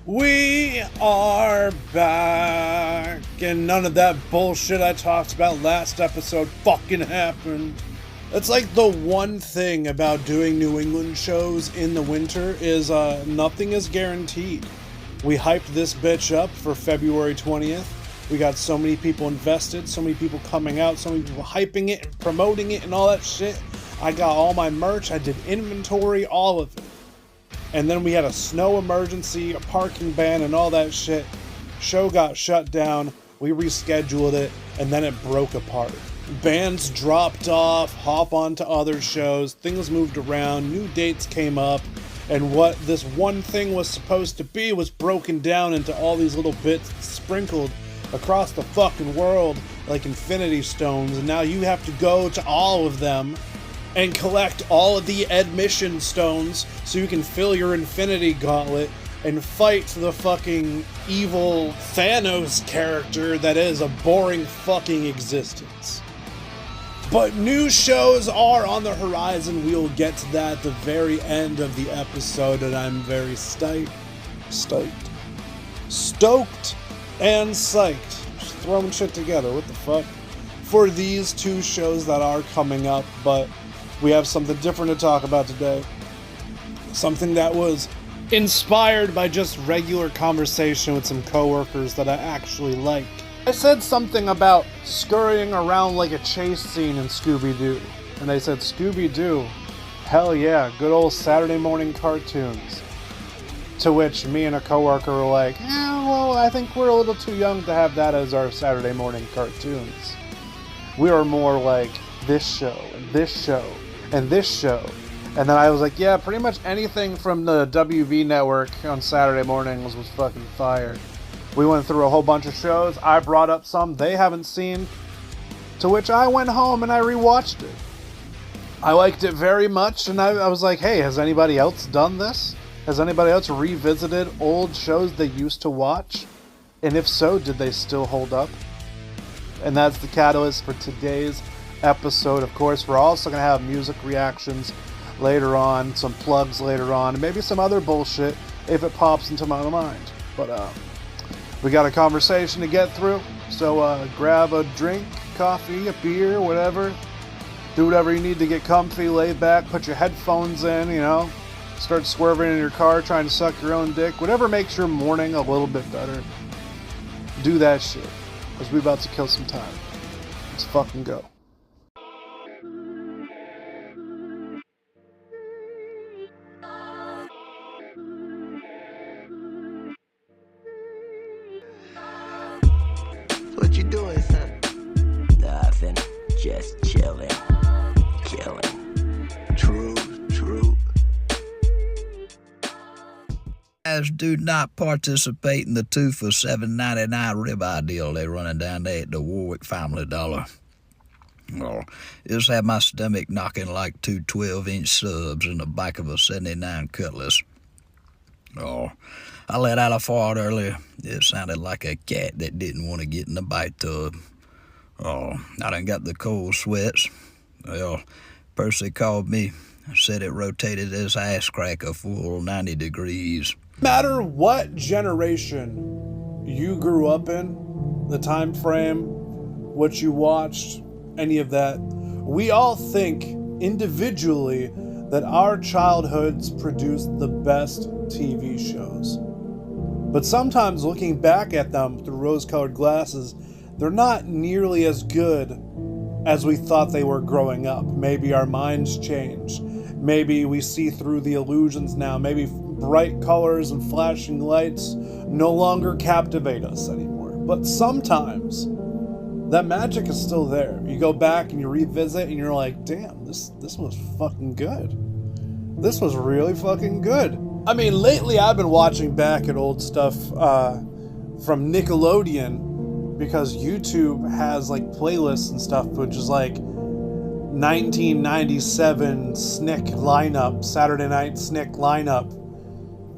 We are back, and none of that bullshit I talked about last episode fucking happened. It's like the one thing about doing New England shows in the winter is nothing is guaranteed. We hyped this bitch up for February 20th. We got so many people invested, so many people coming out, so many people hyping it and promoting it and all that shit. I got all my merch, I did inventory, all of it. And then we had a snow emergency, a parking ban, and all that shit. Show got shut down, we rescheduled it, and then it broke apart. Bands dropped off, hop onto other shows, things moved around, new dates came up, and what this one thing was supposed to be was broken down into all these little bits sprinkled across the fucking world like infinity stones, and now you have to go to all of them and collect all of the admission stones so you can fill your infinity gauntlet and fight the fucking evil Thanos character that is a boring fucking existence. But new shows are on the horizon. We'll get to that at the very end of the episode, and I'm very stoked and psyched. Just throwing shit together, what the fuck? For these two shows that are coming up, but we have something different to talk about today. Something that was inspired by just regular conversation with some coworkers that I actually like. I said something about scurrying around like a chase scene in Scooby-Doo. And they said, Scooby-Doo? Hell yeah, good old Saturday morning cartoons. To which me and a coworker were like, well, I think we're a little too young to have that as our Saturday morning cartoons. We are more like this show, and this show, and this show. And then I was like, yeah, pretty much anything from the WV network on Saturday mornings was fucking fire. We went through a whole bunch of shows. I brought up some they haven't seen. To which I went home and I rewatched it. I liked it very much, and I was like, hey, has anybody else done this? Has anybody else revisited old shows they used to watch? And if so, did they still hold up? And that's the catalyst for today's episode. Of course, we're also going to have music reactions later on, some plugs later on, and maybe some other bullshit if it pops into my mind. But we got a conversation to get through, so grab a drink, coffee, a beer, whatever. Do whatever you need to get comfy, lay back, put your headphones in, start swerving in your car, trying to suck your own dick. Whatever makes your morning a little bit better, do that shit, because we're about to kill some time. Let's fucking go. What you doing, son? Nothing. Just chilling. Killing. True. Guys, do not participate in the 2 for $7.99 ribeye deal they're running down there at the Warwick Family Dollar. Oh, just had my stomach knocking like 2 12-inch subs in the back of a 79 Cutlass. Oh, I let out a fart earlier. It sounded like a cat that didn't want to get in the bathtub. Oh, I done got the cold sweats. Well, Percy called me, said it rotated his ass crack a full 90 degrees. No matter what generation you grew up in, the time frame, what you watched, any of that, we all think individually that our childhoods produced the best TV shows. But sometimes looking back at them through rose-colored glasses, they're not nearly as good as we thought they were growing up. Maybe our minds changed. Maybe we see through the illusions now. Maybe bright colors and flashing lights no longer captivate us anymore. But sometimes that magic is still there. You go back and you revisit and you're like, damn, this was fucking good. This was really fucking good. I mean, lately I've been watching back at old stuff from Nickelodeon because YouTube has like playlists and stuff, which is like 1997 SNCC lineup, Saturday Night SNCC lineup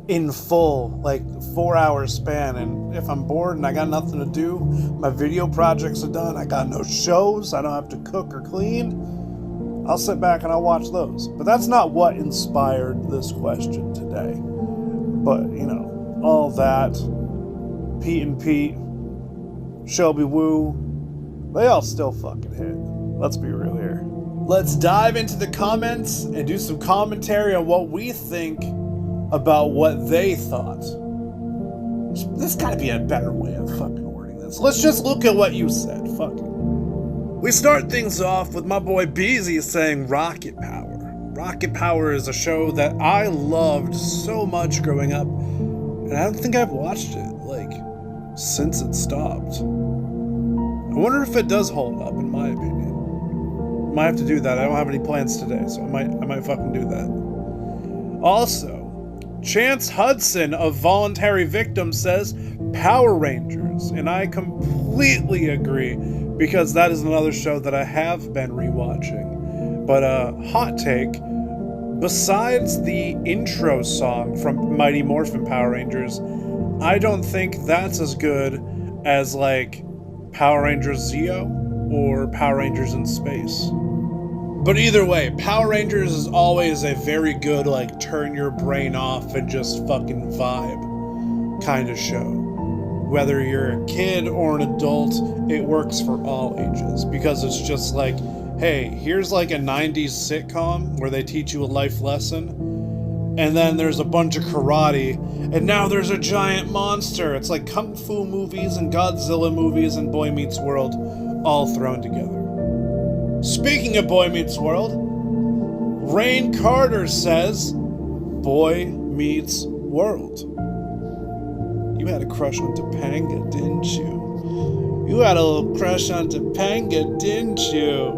in full, like 4-hour span. And if I'm bored and I got nothing to do, my video projects are done, I got no shows, I don't have to cook or clean, I'll sit back and I'll watch those. But that's not what inspired this question today. But, all that, Pete and Pete, Shelby Woo, they all still fucking hit. Let's be real here. Let's dive into the comments and do some commentary on what we think about what they thought. There's gotta be a better way of fucking wording this. Let's just look at what you said. Fuck it. We start things off with my boy Beezy saying Rocket Power. Rocket Power is a show that I loved so much growing up, and I don't think I've watched it, since it stopped. I wonder if it does hold up, in my opinion. Might have to do that. I don't have any plans today, so I might fucking do that. Also, Chance Hudson of Voluntary Victim says Power Rangers, and I completely agree, because that is another show that I have been rewatching. But hot take, besides the intro song from Mighty Morphin Power Rangers, I don't think that's as good as Power Rangers Zeo or Power Rangers in Space. But either way, Power Rangers is always a very good turn your brain off and just fucking vibe kind of show. Whether you're a kid or an adult, it works for all ages, because it's just hey, here's a 90s sitcom where they teach you a life lesson, and then there's a bunch of karate, and now there's a giant monster. It's like Kung Fu movies and Godzilla movies and Boy Meets World all thrown together. Speaking of Boy Meets World, Rain Carter says, Boy Meets World. You had a crush on Topanga, didn't you? You had a little crush on Topanga, didn't you?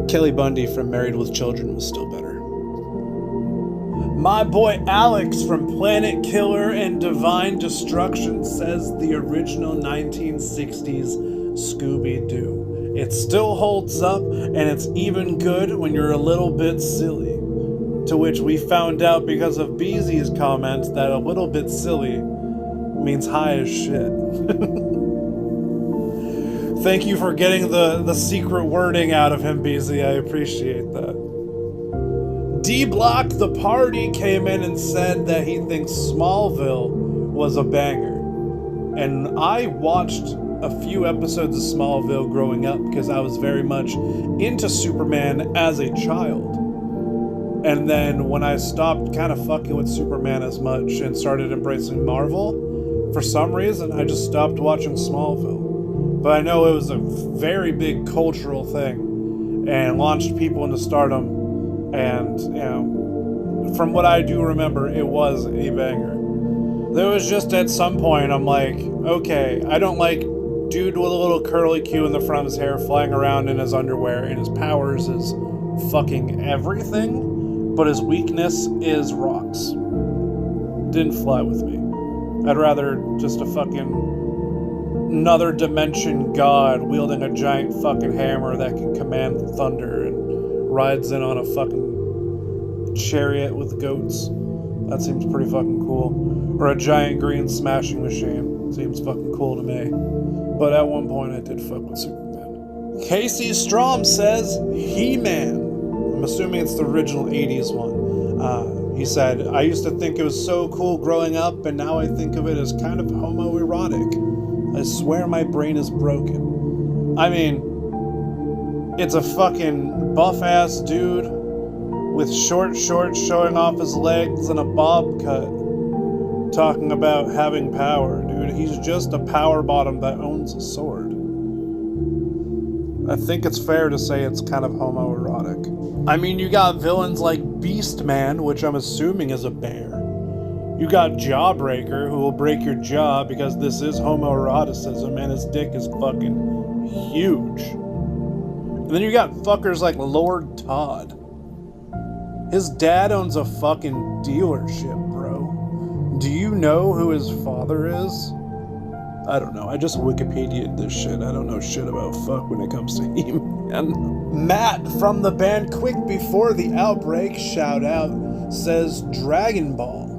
Kelly Bundy from Married with Children was still better. My boy Alex from Planet Killer and Divine Destruction says the original 1960s Scooby-Doo. It still holds up, and it's even good when you're a little bit silly. To which we found out because of Beezy's comments that a little bit silly means high as shit. Thank you for getting the secret wording out of him, Beezy. I appreciate that. D-Block the Party came in and said that he thinks Smallville was a banger. And I watched a few episodes of Smallville growing up because I was very much into Superman as a child. And then when I stopped kind of fucking with Superman as much and started embracing Marvel, for some reason I just stopped watching Smallville. But I know it was a very big cultural thing and launched people into stardom. And, from what I do remember, it was a banger. There was just at some point, I'm like, okay, I don't like dude with a little curly Q in the front of his hair flying around in his underwear, and his powers is fucking everything, but his weakness is rocks. Didn't fly with me. I'd rather just a fucking another dimension god wielding a giant fucking hammer that can command thunder and rides in on a fucking chariot with goats. That seems pretty fucking cool. Or a giant green smashing machine. Seems fucking cool to me. But at one point I did fuck with Superman. Casey Strom says He-Man. I'm assuming it's the original 80s one. He said, I used to think it was so cool growing up, and now I think of it as kind of homoerotic. I swear my brain is broken. I mean, it's a fucking buff-ass dude with short shorts showing off his legs and a bob cut talking about having power, dude. He's just a power bottom that owns a sword. I think it's fair to say it's kind of homoerotic. I mean, you got villains like Beastman, which I'm assuming is a bear. You got Jawbreaker, who will break your jaw because this is homoeroticism and his dick is fucking huge. And then you got fuckers like Lord Todd. His dad owns a fucking dealership, bro. Do you know who his father is? I don't know. I just Wikipedia'd this shit. I don't know shit about fuck when it comes to He-Man. Matt from the band Quick Before the Outbreak, shout out, says Dragon Ball.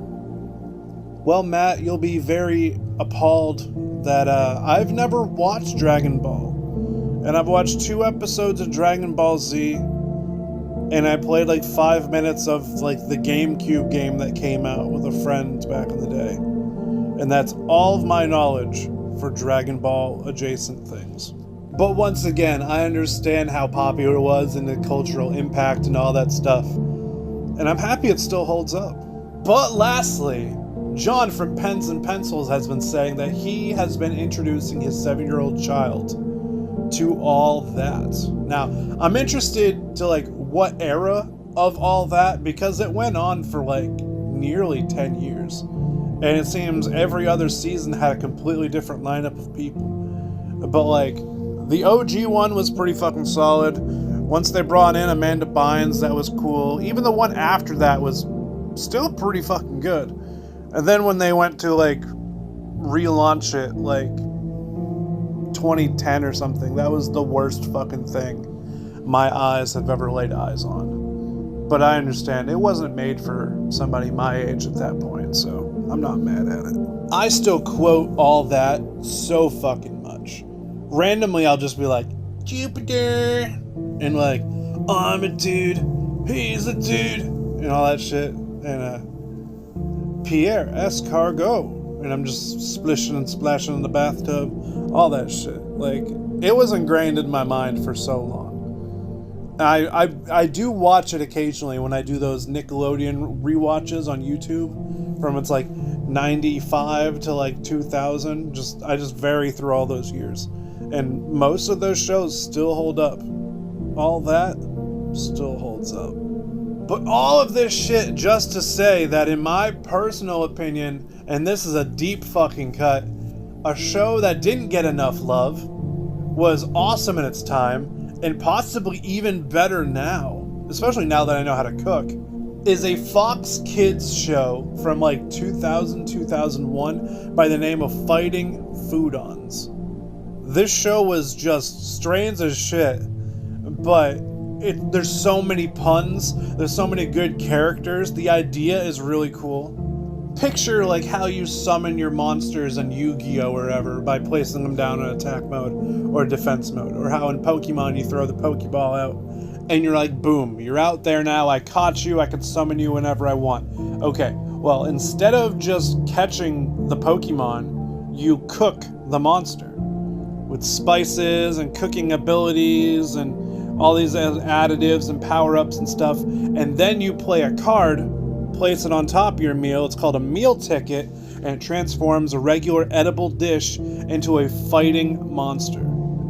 Well, Matt, you'll be very appalled that I've never watched Dragon Ball. And I've watched 2 episodes of Dragon Ball Z, and I played 5 minutes of the GameCube game that came out with a friend back in the day. And And that's all of my knowledge for Dragon Ball adjacent things. But once again, I understand how popular it was and the cultural impact and all that stuff. And I'm happy it still holds up. But lastly, John from Pens and Pencils has been saying that he has been introducing his 7-year-old child to all that. Now, I'm interested to what era of all that, because it went on for nearly 10 years. And it seems every other season had a completely different lineup of people. But the OG one was pretty fucking solid. Once they brought in Amanda Bynes, that was cool. Even the one after that was still pretty fucking good. And then when they went to relaunch it 2010 or something, that was the worst fucking thing my eyes have ever laid eyes on. But I understand it wasn't made for somebody my age at that point, so I'm not mad at it. I still quote all that so fucking much. Randomly, I'll just be like, Jupiter, and I'm a dude, he's a dude, and all that shit. And Pierre, escargot, and I'm just splishing and splashing in the bathtub, all that shit. It was ingrained in my mind for so long. I do watch it occasionally when I do those Nickelodeon rewatches on YouTube from its 95 to 2000. I just vary through all those years. And most of those shows still hold up. All that still holds up. But all of this shit just to say that in my personal opinion, and this is a deep fucking cut, a show that didn't get enough love, was awesome in its time, and possibly even better now, especially now that I know how to cook, is a Fox Kids show from 2000, 2001 by the name of Fighting Foodons. This show was just strange as shit, but there's so many puns, there's so many good characters, the idea is really cool. Picture how you summon your monsters in Yu-Gi-Oh! Or whatever by placing them down in attack mode or defense mode, or how in Pokemon you throw the Pokeball out and you're boom, you're out there now, I caught you, I can summon you whenever I want. Okay, well, instead of just catching the Pokemon, you cook the monster with spices and cooking abilities and all these additives and power-ups and stuff, and then you play a card, place it on top of your meal. It's called a meal ticket, and it transforms a regular edible dish into a fighting monster.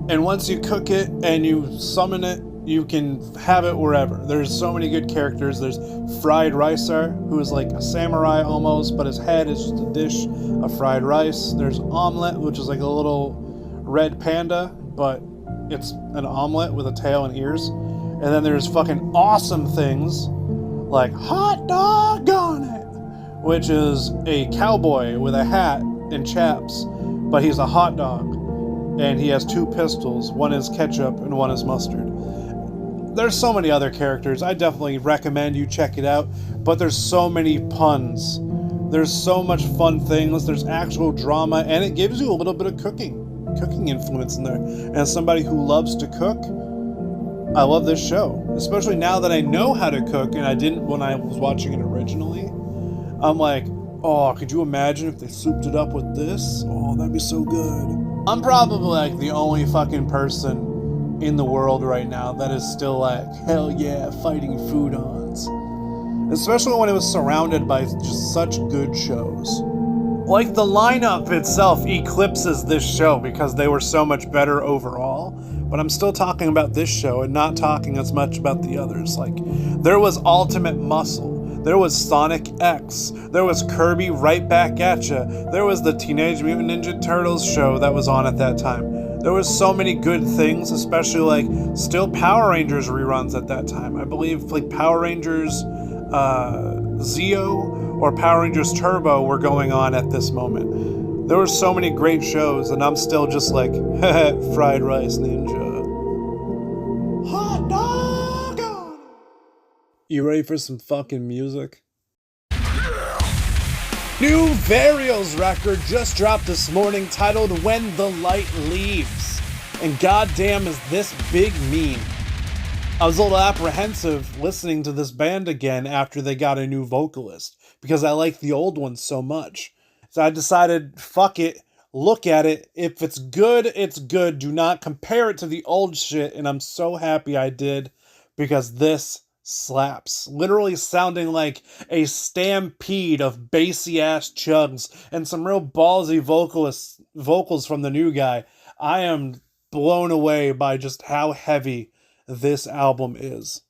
And once you cook it and you summon it, you can have it wherever. There's so many good characters. There's Fried Ricer, who is a samurai almost, but his head is just a dish of fried rice. There's Omelette, which is a little red panda, but it's an omelet with a tail and ears. And then there's fucking awesome things like Hot Dog on It, which is a cowboy with a hat and chaps, but he's a hot dog, and he has 2 pistols. One is ketchup and one is mustard. There's so many other characters. I definitely recommend you check it out, but there's so many puns. There's so much fun things. There's actual drama, and it gives you a little bit of cooking influence in there. And as somebody who loves to cook, I love this show, especially now that I know how to cook, and I didn't when I was watching it originally. I'm could you imagine if they souped it up with this? Oh, that'd be so good. I'm probably the only fucking person in the world right now that is still hell yeah, Fighting Foodons. Especially when it was surrounded by just such good shows. The lineup itself eclipses this show because they were so much better overall. But I'm still talking about this show and not talking as much about the others. There was Ultimate Muscle. There was Sonic X. There was Kirby Right Back at Ya. There was the Teenage Mutant Ninja Turtles show that was on at that time. There was so many good things, especially still Power Rangers reruns at that time. I believe Power Rangers Zeo or Power Rangers Turbo were going on at this moment. There were so many great shows, and I'm still just Fried Rice Ninja. Hot dog on it. You ready for some fucking music? New Varials record just dropped this morning titled When the Light Leaves. And goddamn is this big mean. I was a little apprehensive listening to this band again after they got a new vocalist, because I like the old one so much. So I decided, fuck it, look at it. If it's good, it's good. Do not compare it to the old shit. And I'm so happy I did, because this slaps. Literally sounding like a stampede of bassy ass chugs and some real ballsy vocals from the new guy. I am blown away by just how heavy this album is.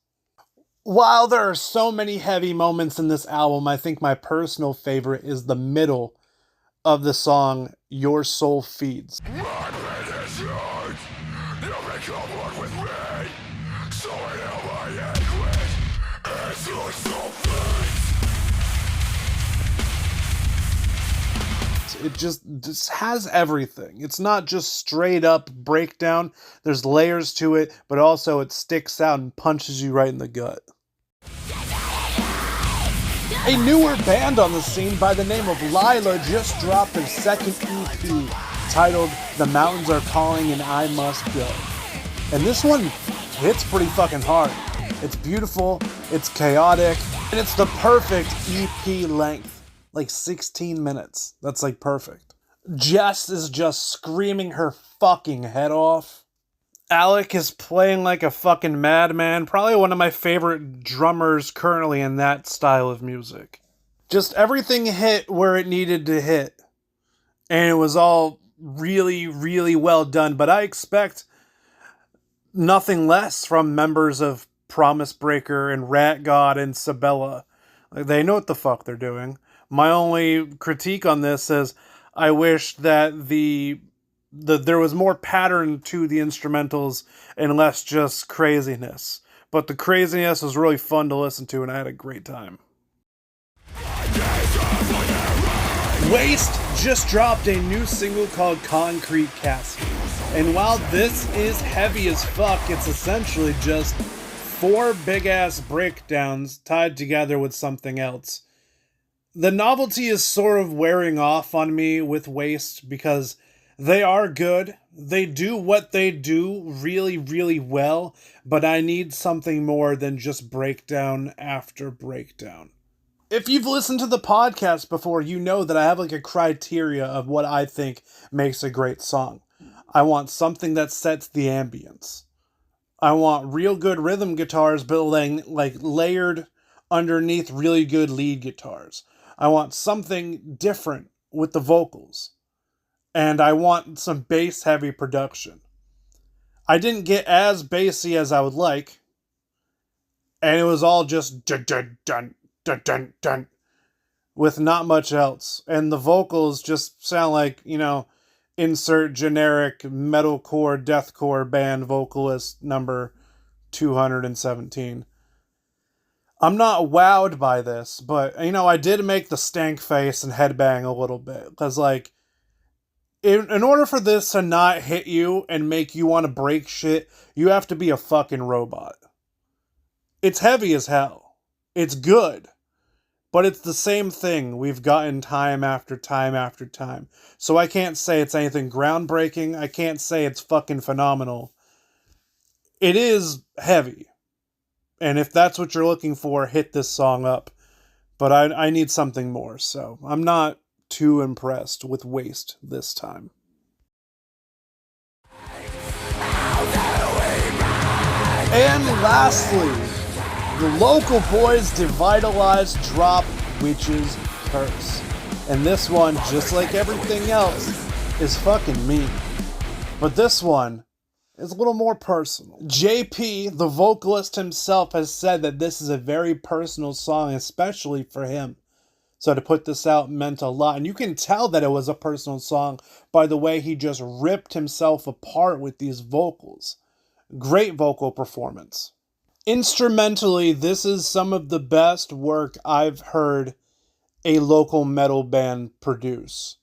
While there are so many heavy moments in this album, I think my personal favorite is the middle of the song Your Soul Feeds. It just has everything. It's not just straight up breakdown. There's layers to it, but also it sticks out and punches you right in the gut. A newer band on the scene by the name of Lila just dropped their second EP titled The Mountains Are Calling and I Must Go. And this one hits pretty fucking hard. It's beautiful, it's chaotic, and it's the perfect EP length. Like 16 minutes. That's like perfect. Jess is just screaming her fucking head off. Alec is playing like a fucking madman. Probably one of my favorite drummers currently in that style of music. Just everything hit where it needed to hit. And it was all really, really well done. But I expect nothing less from members of Promise Breaker and Rat God and Sabella. Like, they know what the fuck they're doing. My only critique on this is I wish that there was more pattern to the instrumentals and less just craziness. But the craziness was really fun to listen to, and I had a great time. Waste just dropped a new single called Concrete Castle. And while this is heavy as fuck, it's essentially just 4 big-ass breakdowns tied together with something else. The novelty is sort of wearing off on me with Waste because they are good. They do what they do really, really well, but I need something more than just breakdown after breakdown. If you've listened to the podcast before, you know that I have like a criteria of what I think makes a great song. I want something that sets the ambience. I want real good rhythm guitars, but like layered underneath really good lead guitars. I want something different with the vocals. And I want some bass-heavy production. I didn't get as bassy as I would like. And it was all just dun-dun-dun, dun-dun-dun, with not much else. And the vocals just sound like, insert generic metalcore, deathcore band vocalist number 217. I'm not wowed by this, but, I did make the stank face and headbang a little bit. Because, in order for this to not hit you and make you want to break shit, you have to be a fucking robot. It's heavy as hell. It's good. But it's the same thing we've gotten time after time after time. So I can't say it's anything groundbreaking. I can't say it's fucking phenomenal. It is heavy. And if that's what you're looking for, hit this song up. But I need something more, so I'm not too impressed with Waste this time. And lastly, the local boys Devitalized drop Witch's Curse. And this one, just like everything else, is fucking mean. But this one is a little more personal. JP, the vocalist himself, has said that this is a very personal song, especially for him. So to put this out meant a lot. And you can tell that it was a personal song by the way he just ripped himself apart with these vocals. Great vocal performance. Instrumentally, this is some of the best work I've heard a local metal band produce.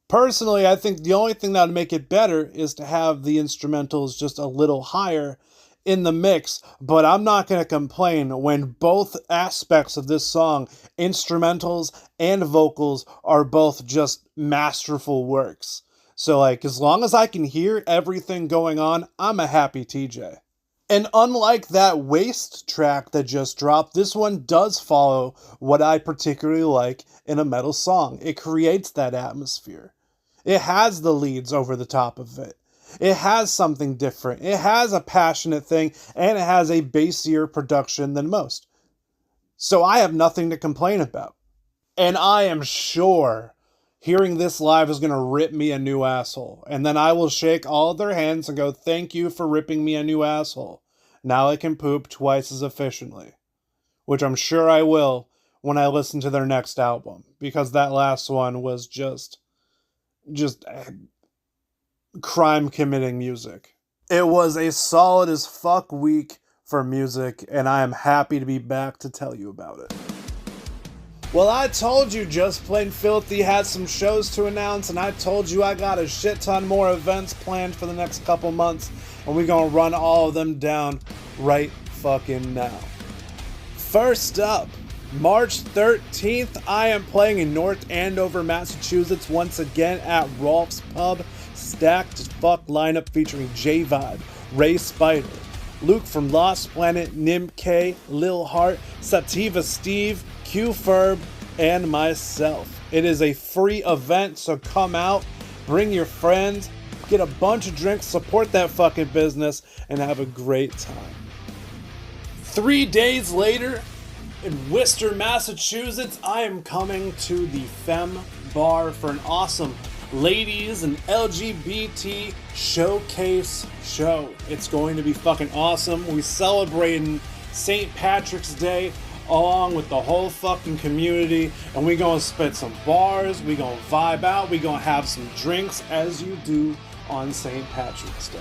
Personally, I think the only thing that would make it better is to have the instrumentals just a little higher in the mix, but I'm not going to complain when both aspects of this song, instrumentals and vocals, are both just masterful works. So, as long as I can hear everything going on, I'm a happy TJ. And unlike that Waste track that just dropped, this one does follow what I particularly like in a metal song. It creates that atmosphere. It has the leads over the top of it. It has something different. It has a passionate thing, and it has a bassier production than most. So I have nothing to complain about. And I am sure hearing this live is going to rip me a new asshole. And then I will shake all of their hands and go, thank you for ripping me a new asshole. Now I can poop twice as efficiently. Which I'm sure I will when I listen to their next album. Because that last one was just crime committing music. It was a solid as fuck week for music, and I am happy to be back to tell you about it. Well, I told you Just Plain Filthy had some shows to announce, and I told you I got a shit ton more events planned for the next couple months, and we're gonna run all of them down right fucking now. First up, March 13th, I am playing in North Andover, Massachusetts once again at Rolf's Pub. Stacked as fuck lineup featuring J-Vibe, Ray Spider, Luke from Lost Planet, Nim K, Lil Hart, Sativa Steve, Q Ferb, and myself. It is a free event, so come out, bring your friends, get a bunch of drinks, support that fucking business, and have a great time. 3 days later, in Worcester, Massachusetts, I am coming to the Femme Bar for an awesome ladies and LGBT showcase show. It's going to be fucking awesome. We're celebrating St. Patrick's Day along with the whole fucking community, and we're gonna spit some bars, we're gonna vibe out, we're gonna have some drinks as you do on St. Patrick's Day.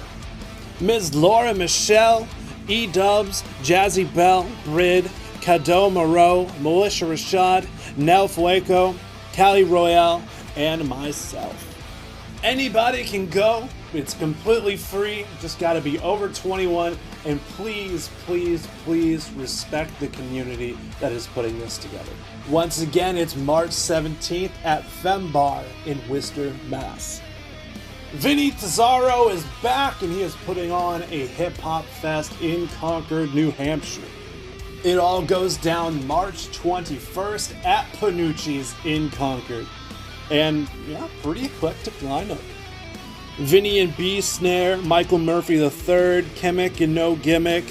Ms. Laura Michelle, E-Dubs, Jazzy Bell, Brid, Cadeau Moreau, Militia Rashad, Nel Fueco, Cali Royale, and myself. Anybody can go. It's completely free. Just got to be over 21. And please, please, please respect the community that is putting this together. Once again, it's March 17th at Fembar in Worcester, Mass. Vinny Tezzaro is back, and he is putting on a hip-hop fest in Concord, New Hampshire. It all goes down March 21st at Panucci's in Concord. And, yeah, pretty eclectic lineup. Vinny and B Snare, Michael Murphy III, Chemic and No Gimmick,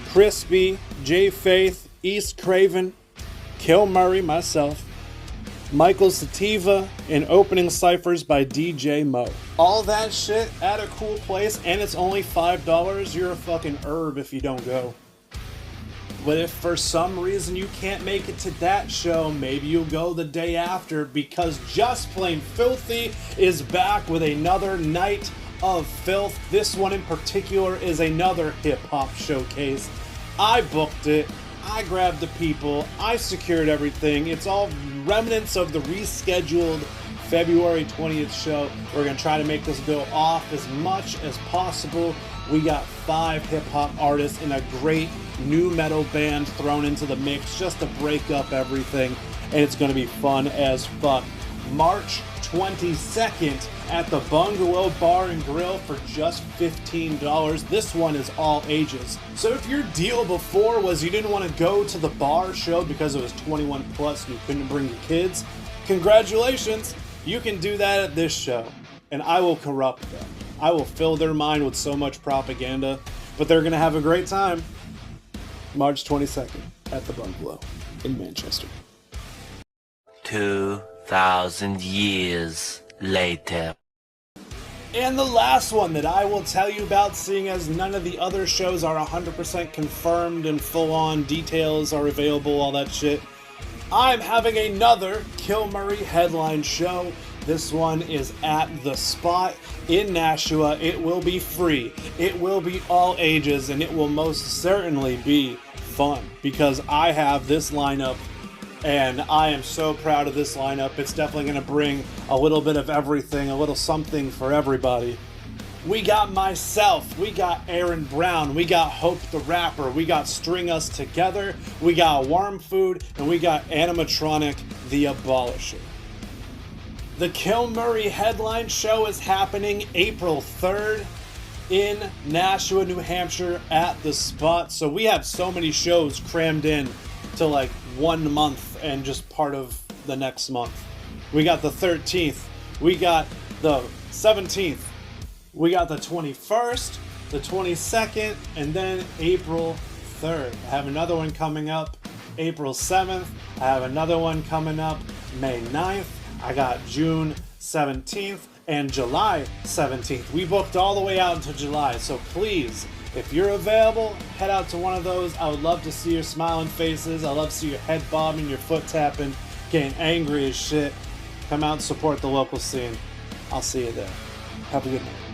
Crispy, J Faith, East Craven, Kill Murray, myself, Michael Sativa, and opening ciphers by DJ Mo. All that shit at a cool place, and it's only $5. You're a fucking herb if you don't go. But if for some reason you can't make it to that show, maybe you'll go the day after, because Just Plain Filthy is back with another night of filth. This one in particular is another hip-hop showcase. I booked it, I grabbed the people, I secured everything. It's all remnants of the rescheduled February 20th show. We're going to try to make this go off as much as possible. We got 5 hip-hop artists and a great new metal band thrown into the mix just to break up everything, and it's going to be fun as fuck. March 22nd at the Bungalow Bar and Grill for just $15. This one is all ages. So if your deal before was you didn't want to go to the bar show because it was 21 plus and you couldn't bring your kids, congratulations, you can do that at this show, and I will corrupt them. I will fill their mind with so much propaganda, but they're going to have a great time. March 22nd at the Bungalow in Manchester. 2,000 years later. And the last one that I will tell you about, seeing as none of the other shows are 100% confirmed and full-on details are available, all that shit, I'm having another Kill Murray headline show. This one is at The Spot in Nashua. It will be free. It will be all ages, and it will most certainly be fun because I have this lineup, and I am so proud of this lineup. It's definitely going to bring a little bit of everything, a little something for everybody. We got myself, we got Aaron Brown, we got Hope the Rapper, we got String Us Together, we got Worm Food, and we got Animatronic the Abolisher. The Kill Murray headline show is happening April 3rd in Nashua, New Hampshire at the Spot. So we have so many shows crammed in to like 1 month and just part of the next month. We got the 13th, we got the 17th, we got the 21st, the 22nd, and then April 3rd. I have another one coming up April 7th. I have another one coming up May 9th. I got June 17th and July 17th. We booked all the way out into July, so please, if you're available, head out to one of those. I would love to see your smiling faces. I love to see your head bobbing, your foot tapping, getting angry as shit. Come out and support the local scene. I'll see you there. Have a good night.